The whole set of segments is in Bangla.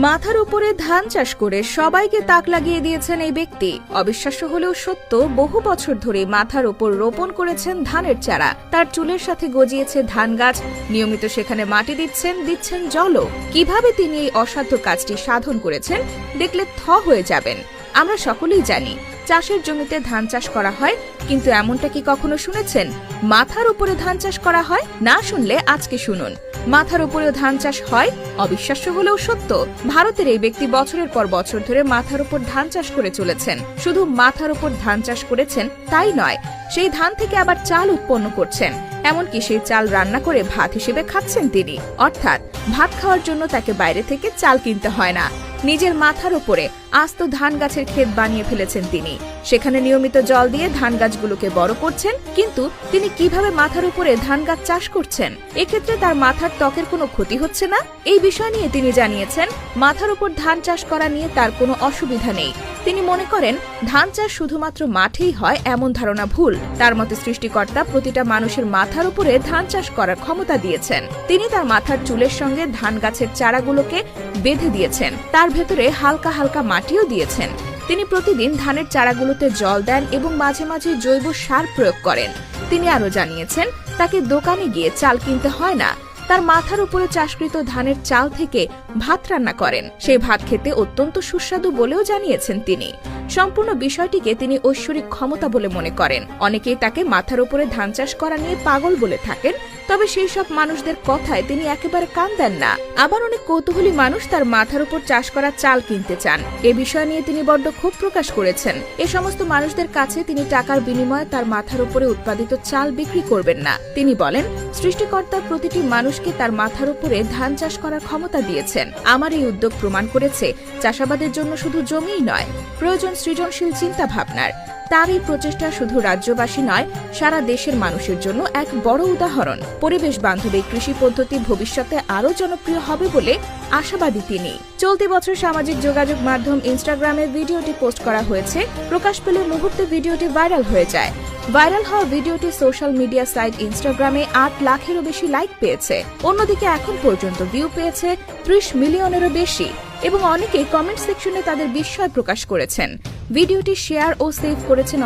মাথার উপরে ধান চাষ করে সবাইকে তাক লাগিয়ে দিয়েছেন এই ব্যক্তি। অবিশ্বাস্য হলেও সত্য, বহু বছর ধরে মাথার উপর রোপণ করেছেন ধানের চারা। তার চুলের সাথে গজিয়েছে ধান গাছ, নিয়মিত সেখানে মাটি দিচ্ছেন জলও। কিভাবে তিনি এই অসাধ্য কাজটি সাধন করেছেন দেখলে থ হয়ে যাবেন। আমরা সকলেই জানি চাষের জমিতে ধান চাষ করা হয়, কিন্তু এমনটা কি কখনো শুনেছেন মাথার উপরে ধান চাষ করা হয়? না শুনলে আজকে শুনুন, মাথার উপরেও ধান চাষ হয়। অবিশ্বাস্য হলেও সত্য, ভারতের এই ব্যক্তি বছরের পর বছর ধরে মাথার উপর ধান চাষ করে চলেছেন। শুধু মাথার উপর ধান চাষ করেছেন তাই নয়, সেই ধান থেকে আবার চাল উৎপন্ন করছেন। এমনকি সেই চাল রান্না করে ভাত হিসেবে খাচ্ছেন তিনি। অর্থাৎ ভাত খাওয়ার জন্য তাকে বাইরে থেকে চাল কিনতে হয় না। নিজের মাথার উপরে আস্ত ধান গাছের ক্ষেত বানিয়ে ফেলেছেন তিনি। সেখানে নিয়মিত জল দিয়ে ধান গাছগুলোকে বড় করছেন। কিন্তু তিনি কিভাবে মাথার উপরে ধান গাছ চাষ করছেন? এক্ষেত্রে তার মাথার ত্বকের কোনো ক্ষতি হচ্ছে না? এই বিষয় নিয়ে তিনি জানিয়েছেন, মাথার উপর ধান চাষ করা নিয়ে তার কোনো অসুবিধা নেই। তিনি মনে করেন ধান চাষ শুধুমাত্র মাঠেই হয় এমন ধারণা ভুল। তার মতে সৃষ্টিকর্তা প্রতিটা মানুষের মাথার উপরে ধান চাষ করার ক্ষমতা দিয়েছেন। তিনি তার মাথার চুলের সঙ্গে ধান গাছের চারাগুলোকে বেঁধে দিয়েছেন, তার ভেতরে হালকা হালকা মাটিও দিয়েছেন। তিনি প্রতিদিন ধানের চারাগুলোতে জল দেন এবং মাঝে মাঝে জৈব সার প্রয়োগ করেন। তিনি আরও জানিয়েছেন, তাকে দোকানে গিয়ে চাল কিনতে হয় না। তার মাথার উপরে চাষকৃত ধানের চাল থেকে ভাত রান্না করেন। সেই ভাত খেতে অত্যন্ত সুস্বাদু বলেও জানিয়েছেন তিনি। সম্পূর্ণ বিষয়টিকে তিনি ঐশ্বরিক ক্ষমতা বলে মনে করেন। অনেকেই তাকে মাথার উপরে ধান চাষ করা নিয়ে পাগল বলে থাকেন, তবে সেই সব মানুষদের কথায় তিনি একেবারে কান দেন না। আবার অনেক কৌতূহলী মানুষ তার মাথার উপর চাষ করা চাল কিনতে চান। এ বিষয় নিয়ে তিনি বড্ড ক্ষোভ প্রকাশ করেছেন। এ সমস্ত মানুষদের কাছে তিনি টাকার বিনিময়ে তার মাথার উপরে উৎপাদিত চাল বিক্রি করবেন না। তিনি বলেন, সৃষ্টিকর্তা প্রতিটি মানুষকে তার মাথার উপরে ধান চাষ করার ক্ষমতা দিয়েছেন। আমার এই উদ্যোগ প্রমাণ করেছে চাষাবাদের জন্য শুধু জমিই নয়, প্রয়োজন সৃজনশীল চিন্তা ভাবনার। তার এই প্রচেষ্টা শুধু রাজ্যবাসী নয়, সারা দেশের মানুষের জন্য এক বড় উদাহরণ। পরিবেশ বান্ধব এই কৃষি পদ্ধতি ভবিষ্যতে আরও জনপ্রিয় হবে বলে আশাবাদী তিনি। চলতি বছর সামাজিক যোগাযোগ মাধ্যম ইনস্টাগ্রামে ভিডিওটি পোস্ট করা হয়েছে। প্রকাশ পেলে মুহূর্তে ভিডিওটি ভাইরাল হয়ে যায়। ভাইরাল হওয়া ভিডিওটি সোশ্যাল মিডিয়া সাইট ইনস্টাগ্রামে 8 লাখেরও বেশি লাইক পেয়েছে। অন্যদিকে এখন পর্যন্ত ভিউ পেয়েছে 30 মিলিয়নেরও বেশি এবং অনেকেই কমেন্ট সেকশনে তাদের বিস্ময় প্রকাশ করেছেন। ভিডিওটি শেয়ার ও সেভ করেছেন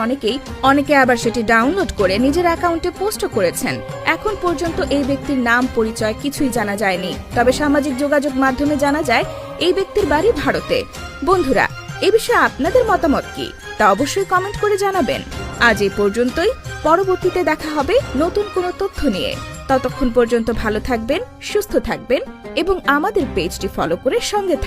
অনেকে আবার সেটি ডাউনলোড করে নিজের অ্যাকাউন্টে পোস্টও করেছেন। এখন পর্যন্ত এই ব্যক্তির নাম পরিচয় কিছুই জানা যায়নি, তবে সামাজিক যোগাযোগ মাধ্যমে জানা যায় এই ব্যক্তির বাড়ি ভারতে। বন্ধুরা, এ বিষয়ে আপনাদের মতামত কি তা অবশ্যই কমেন্ট করে জানাবেন। আজ এই পর্যন্তই, পরবর্তীতে দেখা হবে নতুন কোনো তথ্য নিয়ে। ততক্ষণ পর্যন্ত ভালো থাকবেন, সুস্থ থাকবেন এবং আমাদের পেজটি ফলো করে সঙ্গে থাকবেন।